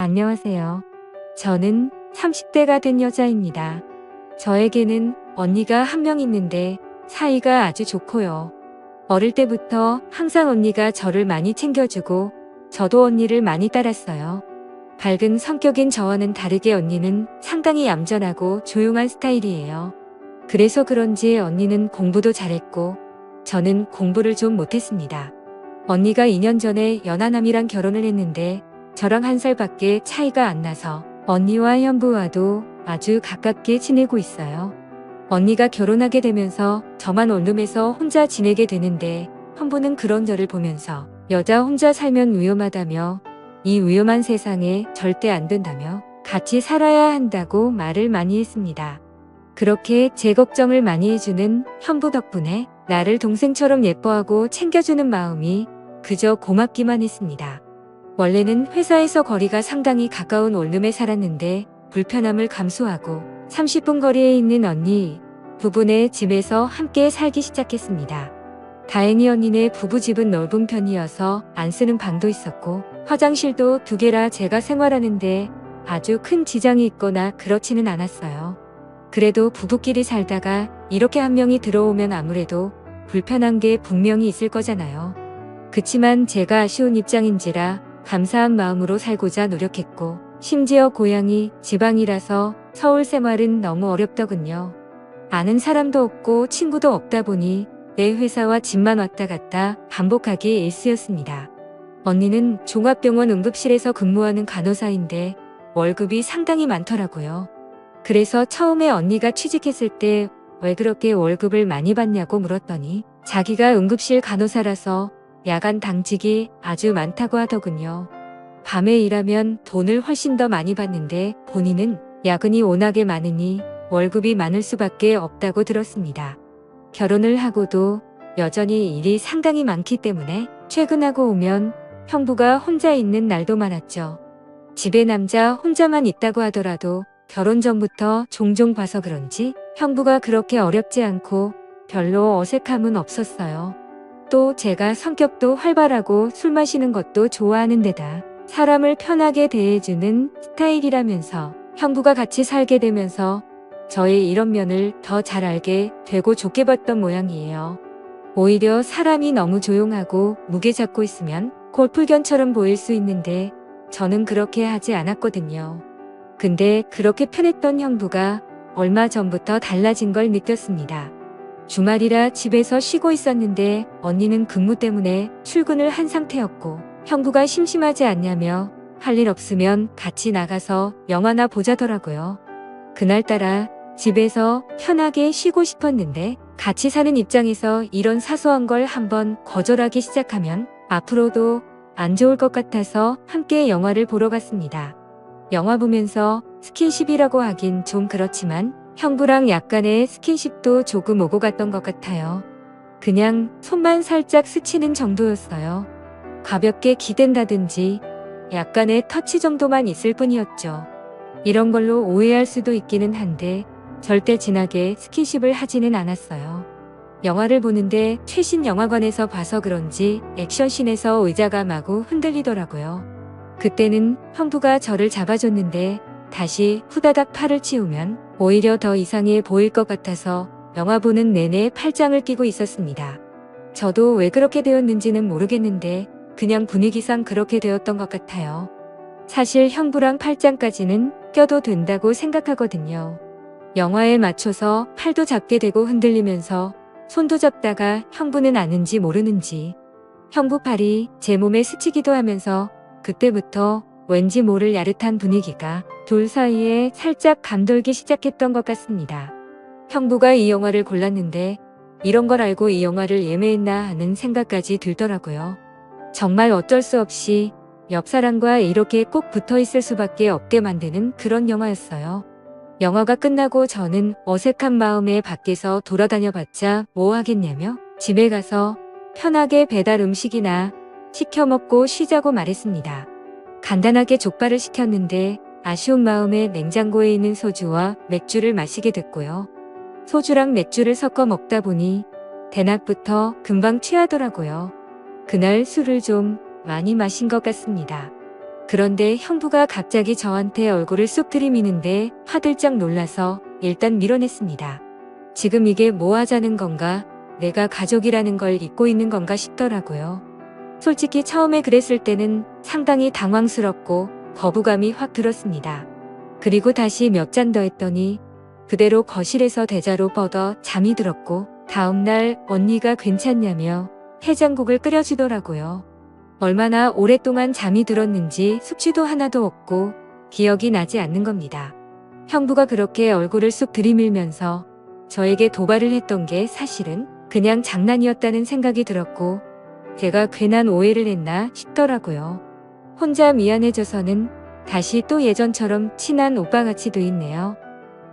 안녕하세요. 저는 30대가 된 여자입니다. 저에게는 언니가 한 명 있는데 사이가 아주 좋고요. 어릴 때부터 항상 언니가 저를 많이 챙겨주고 저도 언니를 많이 따랐어요. 밝은 성격인 저와는 다르게 언니는 상당히 얌전하고 조용한 스타일이에요. 그래서 그런지 언니는 공부도 잘했고 저는 공부를 좀 못했습니다. 언니가 2년 전에 연하남이랑 결혼을 했는데 저랑 1살밖에 차이가 안 나서 언니와 현부와도 아주 가깝게 지내고 있어요. 언니가 결혼하게 되면서 저만 원룸에서 혼자 지내게 되는데 현부는 그런 저를 보면서 여자 혼자 살면 위험하다며 이 위험한 세상에 절대 안 된다며 같이 살아야 한다고 말을 많이 했습니다. 그렇게 제 걱정을 많이 해주는 현부 덕분에 나를 동생처럼 예뻐하고 챙겨주는 마음이 그저 고맙기만 했습니다. 원래는 회사에서 거리가 상당히 가까운 원룸에 살았는데 불편함을 감수하고 30분 거리에 있는 언니 부부네 집에서 함께 살기 시작했습니다. 다행히 언니네 부부집은 넓은 편이어서 안 쓰는 방도 있었고 화장실도 2개라 제가 생활하는데 아주 큰 지장이 있거나 그렇지는 않았어요. 그래도 부부끼리 살다가 이렇게 한 명이 들어오면 아무래도 불편한 게 분명히 있을 거잖아요. 그치만 제가 아쉬운 입장인지라 감사한 마음으로 살고자 노력했고 심지어 고향이 지방이라서 서울 생활은 너무 어렵더군요. 아는 사람도 없고 친구도 없다 보니 내 회사와 집만 왔다 갔다 반복하기 일쑤였습니다. 언니는 종합병원 응급실에서 근무하는 간호사인데 월급이 상당히 많더라고요. 그래서 처음에 언니가 취직했을 때 왜 그렇게 월급을 많이 받냐고 물었더니 자기가 응급실 간호사라서 야간 당직이 아주 많다고 하더군요. 밤에 일하면 돈을 훨씬 더 많이 받는데 본인은 야근이 워낙에 많으니 월급이 많을 수밖에 없다고 들었습니다. 결혼을 하고도 여전히 일이 상당히 많기 때문에 퇴근하고 오면 형부가 혼자 있는 날도 많았죠. 집에 남자 혼자만 있다고 하더라도 결혼 전부터 종종 봐서 그런지 형부가 그렇게 어렵지 않고 별로 어색함은 없었어요. 또 제가 성격도 활발하고 술 마시는 것도 좋아하는 데다 사람을 편하게 대해주는 스타일이라면서 형부가 같이 살게 되면서 저의 이런 면을 더 잘 알게 되고 좋게 봤던 모양이에요. 오히려 사람이 너무 조용하고 무게 잡고 있으면 골풀견처럼 보일 수 있는데 저는 그렇게 하지 않았거든요. 근데 그렇게 편했던 형부가 얼마 전부터 달라진 걸 느꼈습니다. 주말이라 집에서 쉬고 있었는데 언니는 근무 때문에 출근을 한 상태였고 형부가 심심하지 않냐며 할 일 없으면 같이 나가서 영화나 보자더라고요. 그날따라 집에서 편하게 쉬고 싶었는데 같이 사는 입장에서 이런 사소한 걸 한번 거절하기 시작하면 앞으로도 안 좋을 것 같아서 함께 영화를 보러 갔습니다. 영화 보면서 스킨십이라고 하긴 좀 그렇지만 형부랑 약간의 스킨십도 조금 오고 갔던 것 같아요. 그냥 손만 살짝 스치는 정도였어요. 가볍게 기댄다든지 약간의 터치 정도만 있을 뿐이었죠. 이런 걸로 오해할 수도 있기는 한데 절대 진하게 스킨십을 하지는 않았어요. 영화를 보는데 최신 영화관에서 봐서 그런지 액션씬에서 의자가 마구 흔들리더라고요. 그때는 형부가 저를 잡아줬는데 다시 후다닥 팔을 치우면 오히려 더 이상해 보일 것 같아서 영화 보는 내내 팔짱을 끼고 있었습니다. 저도 왜 그렇게 되었는지는 모르겠는데 그냥 분위기상 그렇게 되었던 것 같아요. 사실 형부랑 팔짱까지는 껴도 된다고 생각하거든요. 영화에 맞춰서 팔도 잡게 되고 흔들리면서 손도 잡다가 형부는 아는지 모르는지 형부 팔이 제 몸에 스치기도 하면서 그때부터 왠지 모를 야릇한 분위기가 둘 사이에 살짝 감돌기 시작했던 것 같습니다. 형부가 이 영화를 골랐는데 이런 걸 알고 이 영화를 예매했나 하는 생각까지 들더라고요. 정말 어쩔 수 없이 옆 사람과 이렇게 꼭 붙어 있을 수밖에 없게 만드는 그런 영화였어요. 영화가 끝나고 저는 어색한 마음에 밖에서 돌아다녀 봤자 뭐 하겠냐며 집에 가서 편하게 배달 음식이나 시켜 먹고 쉬자고 말했습니다. 간단하게 족발을 시켰는데 아쉬운 마음에 냉장고에 있는 소주와 맥주를 마시게 됐고요. 소주랑 맥주를 섞어 먹다 보니 대낮부터 금방 취하더라고요. 그날 술을 좀 많이 마신 것 같습니다. 그런데 형부가 갑자기 저한테 얼굴을 쑥 들이미는데 화들짝 놀라서 일단 밀어냈습니다. 지금 이게 뭐 하자는 건가? 내가 가족이라는 걸 잊고 있는 건가 싶더라고요. 솔직히 처음에 그랬을 때는 상당히 당황스럽고 거부감이 확 들었습니다. 그리고 다시 몇 잔 더 했더니 그대로 거실에서 대자로 뻗어 잠이 들었고 다음날 언니가 괜찮냐며 해장국을 끓여주더라고요. 얼마나 오랫동안 잠이 들었는지 숙취도 하나도 없고 기억이 나지 않는 겁니다. 형부가 그렇게 얼굴을 쑥 들이밀면서 저에게 도발을 했던 게 사실은 그냥 장난이었다는 생각이 들었고 제가 괜한 오해를 했나 싶더라고요. 혼자 미안해져서는 다시 또 예전처럼 친한 오빠같이 돼 있네요.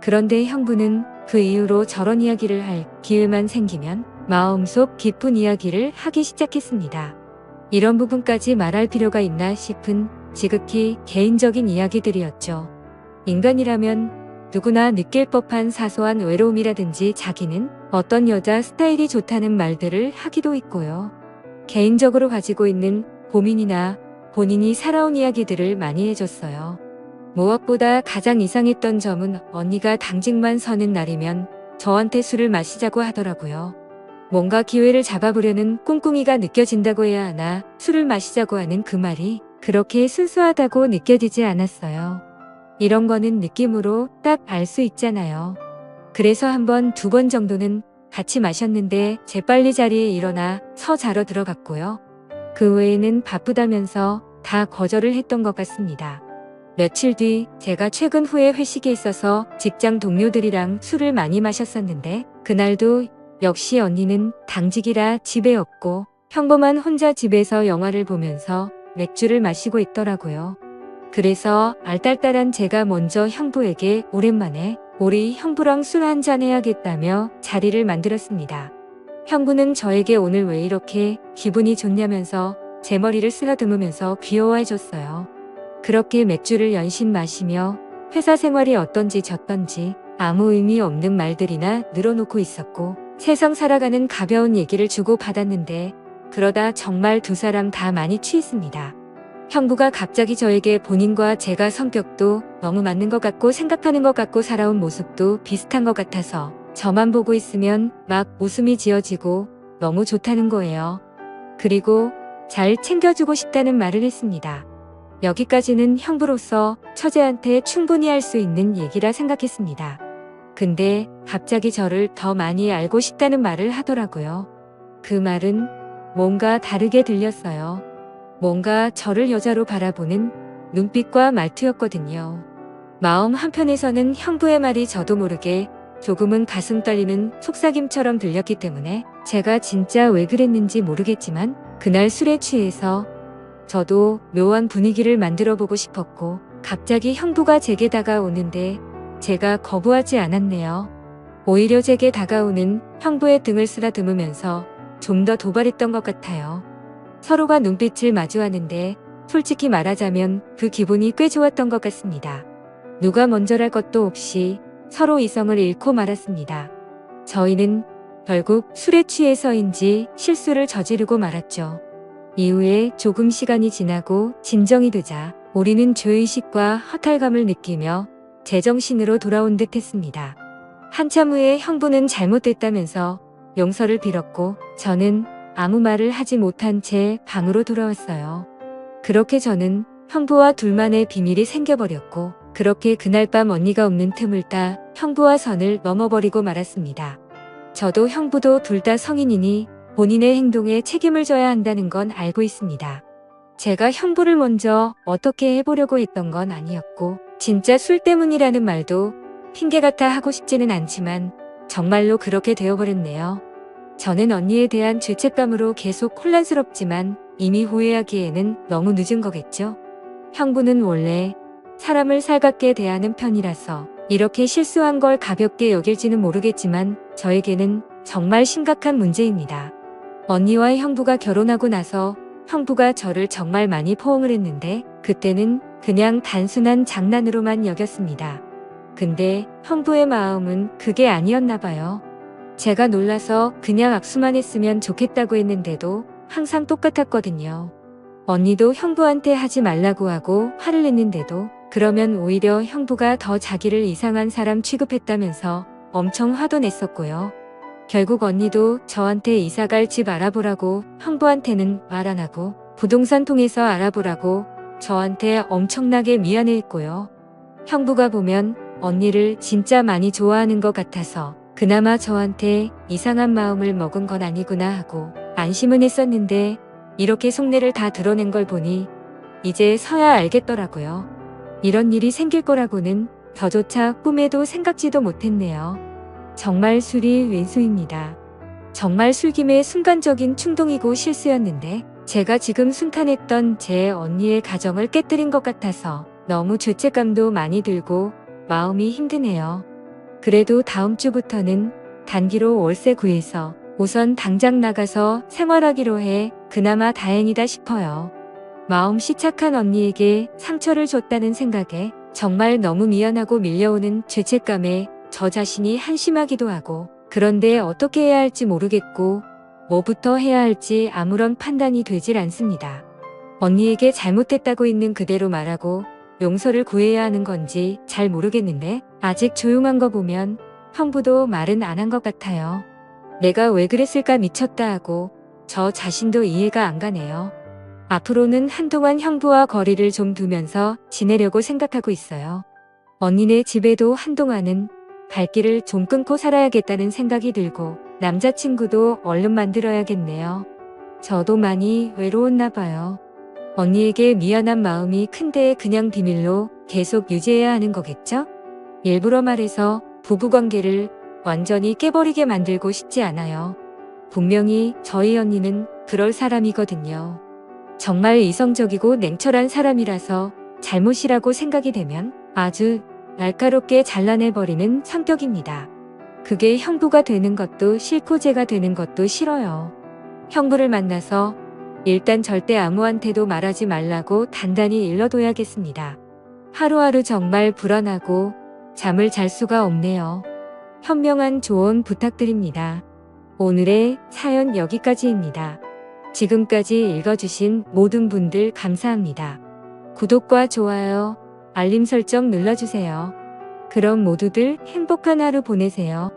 그런데 형부는 그 이후로 저런 이야기를 할 기회만 생기면 마음속 깊은 이야기를 하기 시작했습니다. 이런 부분까지 말할 필요가 있나 싶은 지극히 개인적인 이야기들이었죠. 인간이라면 누구나 느낄 법한 사소한 외로움이라든지 자기는 어떤 여자 스타일이 좋다는 말들을 하기도 했고요. 개인적으로 가지고 있는 고민이나 본인이 살아온 이야기들을 많이 해줬어요. 무엇보다 가장 이상했던 점은 언니가 당직만 서는 날이면 저한테 술을 마시자고 하더라고요. 뭔가 기회를 잡아보려는 꿍꿍이가 느껴진다고 해야 하나 술을 마시자고 하는 그 말이 그렇게 순수하다고 느껴지지 않았어요. 이런 거는 느낌으로 딱 알 수 있잖아요. 그래서 한 번, 두 번 정도는 같이 마셨는데 재빨리 자리에 일어나 서 자러 들어갔고요. 그 외에는 바쁘다면서 다 거절을 했던 것 같습니다. 며칠 뒤 제가 최근 후에 회식에 있어서 직장 동료들이랑 술을 많이 마셨었는데 그날도 역시 언니는 당직이라 집에 없고 형부만 혼자 집에서 영화를 보면서 맥주를 마시고 있더라고요. 그래서 알딸딸한 제가 먼저 형부에게 오랜만에 우리 형부랑 술 한잔 해야겠다며 자리를 만들었습니다. 형부는 저에게 오늘 왜 이렇게 기분이 좋냐면서 제 머리를 쓰다듬으면서 귀여워해줬어요. 그렇게 맥주를 연신 마시며 회사 생활이 어떤지 저떤지 아무 의미 없는 말들이나 늘어놓고 있었고 세상 살아가는 가벼운 얘기를 주고받았는데 그러다 정말 두 사람 다 많이 취했습니다. 형부가 갑자기 저에게 본인과 제가 성격도 너무 맞는 것 같고 생각하는 것 같고 살아온 모습도 비슷한 것 같아서 저만 보고 있으면 막 웃음이 지어지고 너무 좋다는 거예요. 그리고 잘 챙겨주고 싶다는 말을 했습니다. 여기까지는 형부로서 처제한테 충분히 할 수 있는 얘기라 생각했습니다. 근데 갑자기 저를 더 많이 알고 싶다는 말을 하더라고요. 그 말은 뭔가 다르게 들렸어요. 뭔가 저를 여자로 바라보는 눈빛과 말투였거든요. 마음 한편에서는 형부의 말이 저도 모르게 조금은 가슴 떨리는 속삭임처럼 들렸기 때문에 제가 진짜 왜 그랬는지 모르겠지만 그날 술에 취해서 저도 묘한 분위기를 만들어 보고 싶었고 갑자기 형부가 제게 다가오는데 제가 거부하지 않았네요. 오히려 제게 다가오는 형부의 등을 쓰다듬으면서 좀 더 도발했던 것 같아요. 서로가 눈빛을 마주하는데 솔직히 말하자면 그 기분이 꽤 좋았던 것 같습니다. 누가 먼저랄 것도 없이 서로 이성을 잃고 말았습니다. 저희는 결국 술에 취해서인지 실수를 저지르고 말았죠. 이후에 조금 시간이 지나고 진정이 되자 우리는 죄의식과 허탈감을 느끼며 제정신으로 돌아온 듯 했습니다. 한참 후에 형부는 잘못됐다면서 용서를 빌었고 저는 아무 말을 하지 못한 채 방으로 돌아왔어요. 그렇게 저는 형부와 둘만의 비밀이 생겨버렸고 그렇게 그날 밤 언니가 없는 틈을 따 형부와 선을 넘어버리고 말았습니다. 저도 형부도 둘 다 성인이니 본인의 행동에 책임을 져야 한다는 건 알고 있습니다. 제가 형부를 먼저 어떻게 해보려고 했던 건 아니었고 진짜 술 때문이라는 말도 핑계 같아 하고 싶지는 않지만 정말로 그렇게 되어버렸네요. 저는 언니에 대한 죄책감으로 계속 혼란스럽지만 이미 후회하기에는 너무 늦은 거겠죠? 형부는 원래 사람을 살갑게 대하는 편이라서 이렇게 실수한 걸 가볍게 여길지는 모르겠지만 저에게는 정말 심각한 문제입니다. 언니와 형부가 결혼하고 나서 형부가 저를 정말 많이 포옹을 했는데 그때는 그냥 단순한 장난으로만 여겼습니다. 근데 형부의 마음은 그게 아니었나 봐요. 제가 놀라서 그냥 악수만 했으면 좋겠다고 했는데도 항상 똑같았거든요. 언니도 형부한테 하지 말라고 하고 화를 냈는데도 그러면 오히려 형부가 더 자기를 이상한 사람 취급했다면서 엄청 화도 냈었고요. 결국 언니도 저한테 이사갈 집 알아보라고 형부한테는 말 안 하고 부동산 통해서 알아보라고 저한테 엄청나게 미안해했고요. 형부가 보면 언니를 진짜 많이 좋아하는 것 같아서 그나마 저한테 이상한 마음을 먹은 건 아니구나 하고 안심은 했었는데 이렇게 속내를 다 드러낸 걸 보니 이제서야 알겠더라고요. 이런 일이 생길 거라고는 저조차 꿈에도 생각지도 못했네요. 정말 술이 왼수입니다. 정말 술김에 순간적인 충동이고 실수였는데 제가 지금 순탄했던 제 언니의 가정을 깨뜨린 것 같아서 너무 죄책감도 많이 들고 마음이 힘드네요. 그래도 다음 주부터는 단기로 월세 구해서 우선 당장 나가서 생활하기로 해 그나마 다행이다 싶어요. 마음씨 착한 언니에게 상처를 줬다는 생각에 정말 너무 미안하고 밀려오는 죄책감에 저 자신이 한심하기도 하고 그런데 어떻게 해야 할지 모르겠고 뭐부터 해야 할지 아무런 판단이 되질 않습니다. 언니에게 잘못했다고 있는 그대로 말하고 용서를 구해야 하는 건지 잘 모르겠는데 아직 조용한 거 보면 형부도 말은 안 한 것 같아요. 내가 왜 그랬을까 미쳤다 하고 저 자신도 이해가 안 가네요. 앞으로는 한동안 형부와 거리를 좀 두면서 지내려고 생각하고 있어요. 언니네 집에도 한동안은 발길을 좀 끊고 살아야겠다는 생각이 들고 남자친구도 얼른 만들어야겠네요. 저도 많이 외로웠나 봐요. 언니에게 미안한 마음이 큰데 그냥 비밀로 계속 유지해야 하는 거겠죠? 일부러 말해서 부부관계를 완전히 깨버리게 만들고 싶지 않아요. 분명히 저희 언니는 그럴 사람이거든요. 정말 이성적이고 냉철한 사람이라서 잘못이라고 생각이 되면 아주 날카롭게 잘라내버리는 성격입니다. 그게 형부가 되는 것도 싫고 제가 되는 것도 싫어요. 형부를 만나서 일단 절대 아무한테도 말하지 말라고 단단히 일러둬야겠습니다. 하루하루 정말 불안하고 잠을 잘 수가 없네요. 현명한 조언 부탁드립니다. 오늘의 사연 여기까지입니다. 지금까지 읽어주신 모든 분들 감사합니다. 구독과 좋아요, 알림 설정 눌러주세요. 그럼 모두들 행복한 하루 보내세요.